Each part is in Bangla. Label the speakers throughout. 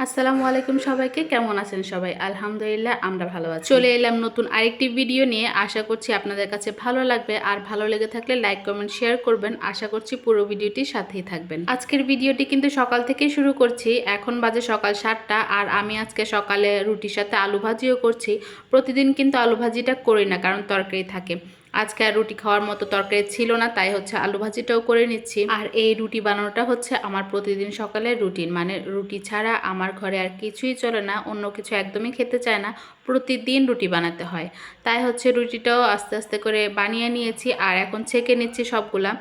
Speaker 1: আসসালামু আলাইকুম সবাইকে, কেমন আছেন সবাই? আলহামদুলিল্লাহ আমরা ভালো আছি। চলে এলাম নতুন আরেকটি ভিডিও নিয়ে। আশা করছি আপনাদের কাছে ভালো লাগবে, আর ভালো লেগে থাকলে লাইক কমেন্ট শেয়ার করবেন। আশা করছি পুরো ভিডিওটির সাথেই থাকবেন। আজকের ভিডিওটি কিন্তু সকাল থেকেই শুরু করছি। এখন বাজে সকাল 7টা, আর আমি আজকে সকালে রুটির সাথে আলু ভাজিও করছি। প্রতিদিন কিন্তু আলু ভাজিটা করি না, কারণ তরকারি থাকে। আজকে আর রুটি খাওয়ার মতো তরকারি ছিল না, তাই হচ্ছে আলু ভাজিটাও করে নিচ্ছি। আর এই রুটি বানানোটা হচ্ছে আমার প্রতিদিন সকালের রুটিন, মানে রুটি ছাড়া আমার ঘরে আর কিছুই চলে না, অন্য কিছু একদমই খেতে চায় না। প্রতিদিন রুটি বানাতে হয়, তাই হচ্ছে রুটিটাও আস্তে আস্তে করে বানিয়ে নিয়েছি, আর এখন ছেঁকে নিচ্ছি সবগুলা।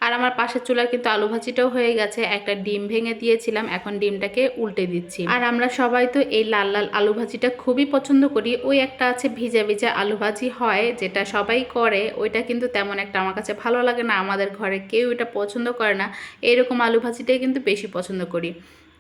Speaker 1: আর আমার পাশের চুলায় কিন্তু আলু ভাজিটাও হয়ে গেছে। একটা ডিম ভেঙে দিয়েছিলাম, এখন ডিমটাকে উল্টে দিচ্ছি। আর আমরা সবাই তো এই লাল লাল আলু ভাজিটা খুবই পছন্দ করি। ওই একটা আছে ভিজা ভিজা আলু ভাজি হয়, যেটা সবাই করে, ওইটা কিন্তু তেমন একটা আমার কাছে ভালো লাগে না। আমাদের ঘরে কেউ এটা পছন্দ করে না। এরকম আলু ভাজিটাই কিন্তু বেশি পছন্দ করি।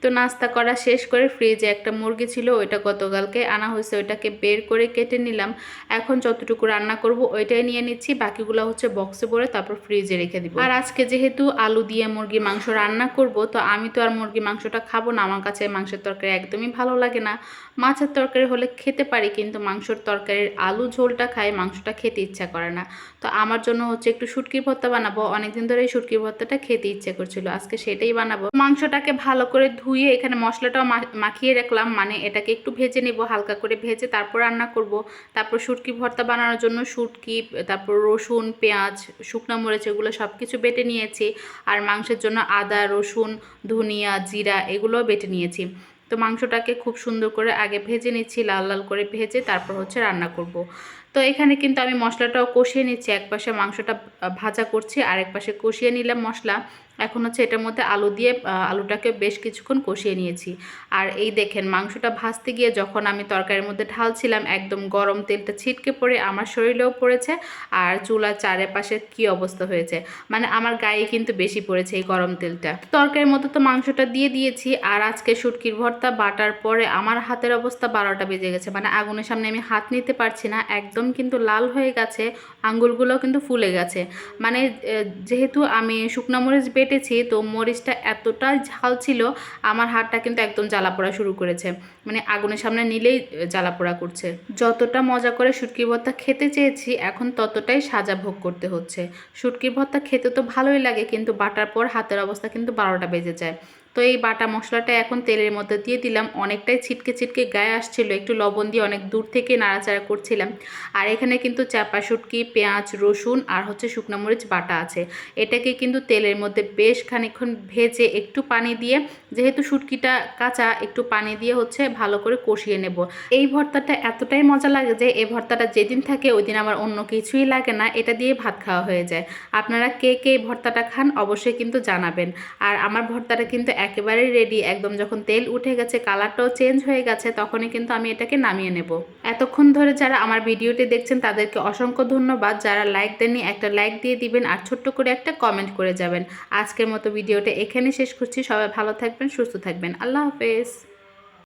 Speaker 1: তো নাস্তা করা শেষ করে ফ্রিজে একটা মুরগি ছিল, ওইটা গতকালকে আনা হয়েছে, ওইটাকে বের করে কেটে নিলাম। এখন যতটুকু রান্না করব ওইটাই নিয়ে নিচ্ছি, বাকিগুলো হচ্ছে বক্সে ভরে তারপর ফ্রিজে রেখে দিব। আর আজকে যেহেতু আলু দিয়ে মুরগির মাংস রান্না করব, তো আমি তো আর মুরগির মাংসটা খাবো না। আমার কাছে মাংসের তরকারি একদমই ভালো লাগে না। মাছের তরকারি হলে খেতে পারি, কিন্তু মাংসের তরকারির আলু ঝোলটা খাই, মাংসটা খেতে ইচ্ছা করে না। তো আমার জন্য হচ্ছে একটু শুটকির ভর্তা বানাবো। অনেকদিন ধরে এই শুটকির ভর্তাটা খেতে ইচ্ছে করছিল, আজকে সেটাই বানাবো। মাংসটাকে ভালো করে ধুয়ে এখানে মশলাটাও মাখিয়ে রাখলাম, মানে এটাকে একটু ভেজে নিব, হালকা করে ভেজে তারপর রান্না করব। তারপর শুটকি ভর্তা বানানোর জন্য শুটকি, তারপর রসুন, পেঁয়াজ, শুকনো মরিচ, এগুলো সব কিছু বেটে নিয়েছি। আর মাংসের জন্য আদা, রসুন, ধনিয়া, জিরা এগুলোও বেটে নিয়েছি। তো মাংসটাকে খুব সুন্দর করে আগে ভেজে নিচ্ছি, লাল লাল করে ভেজে তারপর হচ্ছে রান্না করব। তো এখানে কিন্তু আমি মশলাটাও কষিয়ে নিচ্ছি। একপাশে মাংসটা ভাজা করছি, আর একপাশে কষিয়ে নিলাম মশলা। এখন হচ্ছে এটার মধ্যে আলু দিয়ে আলুটাকে বেশ কিছুক্ষণ কষিয়ে নিয়েছি। আর এই দেখেন, মাংসটা ভাজতে গিয়ে যখন আমি তরকারির মধ্যে ঢালছিলাম, একদম গরম তেলটা ছিটকে পড়ে আমার শরীরেও পড়েছে, আর চুলার চারপাশে কি অবস্থা হয়েছে, মানে আমার গায়ে কিন্তু বেশি পড়েছে এই গরম তেলটা। তরকারির মধ্যে তো মাংসটা দিয়ে দিয়েছি। আর আজকে শুটকির ভর্তা বাটার পরে আমার হাতের অবস্থা 12টা বেজে গেছে, মানে আগুনের সামনে আমি হাত নিতে পারছি না, একদম কিন্তু লাল হয়ে গেছে, আঙ্গুলগুলোও কিন্তু ফুলে গেছে। মানে যেহেতু আমি শুকনো মরিচ বেটেছি, তো মরিচটা এতটা ঝাল ছিল, আমার হাতটা কিন্তু একদম জ্বালা পোড়া শুরু করেছে, মানে আগুনের সামনে নিলেই জ্বালা পোড়া করছে। যতটা মজা করে শুটকির ভর্তা খেতে চেয়েছি, এখন ততটাই সাজা ভোগ করতে হচ্ছে। শুটকির ভর্তা খেতে তো ভালোই লাগে, কিন্তু বাটার পর হাতের অবস্থা কিন্তু 12টা বেজে যায়। তো এই বাটা মশলাটা এখন তেলের মধ্যে দিয়ে দিলাম। অনেকটাই ছিটকে ছিটকে গায়ে আসছিল, একটু লবণ দিয়ে অনেক দূর থেকে নাড়াচাড়া করছিলাম। আর এখানে কিন্তু চাপা শুটকি, পেঁয়াজ, রসুন আর হচ্ছে শুকনো মরিচ বাটা আছে। এটাকে কিন্তু তেলের মধ্যে বেশ খানিকক্ষণ ভেজে একটু পানি দিয়ে, যেহেতু শুটকিটা কাঁচা, একটু পানি দিয়ে হচ্ছে ভালো করে কষিয়ে নেব। এই ভর্তাটা এতটাই মজা লাগে যে এই ভর্তাটা যেদিন থাকে ওই দিন আমার অন্য কিছুই লাগে না, এটা দিয়ে ভাত খাওয়া হয়ে যায়। আপনারা কে কে এই ভর্তাটা খান অবশ্যই কিন্তু জানাবেন। আর আমার ভর্তাটা কিন্তু একেবারেই রেডি, একদম যখন তেল উঠে গেছে, কালারটাও চেঞ্জ হয়ে গেছে, তখনই কিন্তু আমি এটাকে নামিয়ে নেব। এতক্ষণ ধরে যারা আমার ভিডিওটি দেখছেন তাদেরকে অসংখ্য ধন্যবাদ। যারা লাইক দেননি একটা লাইক দিয়ে দিবেন, আর ছোট্ট করে একটা কমেন্ট করে যাবেন। আজকের মতো ভিডিওটা এখানে শেষ করছি। সবাই ভালো থাকবেন, সুস্থ থাকবেন। আল্লাহ হাফেজ।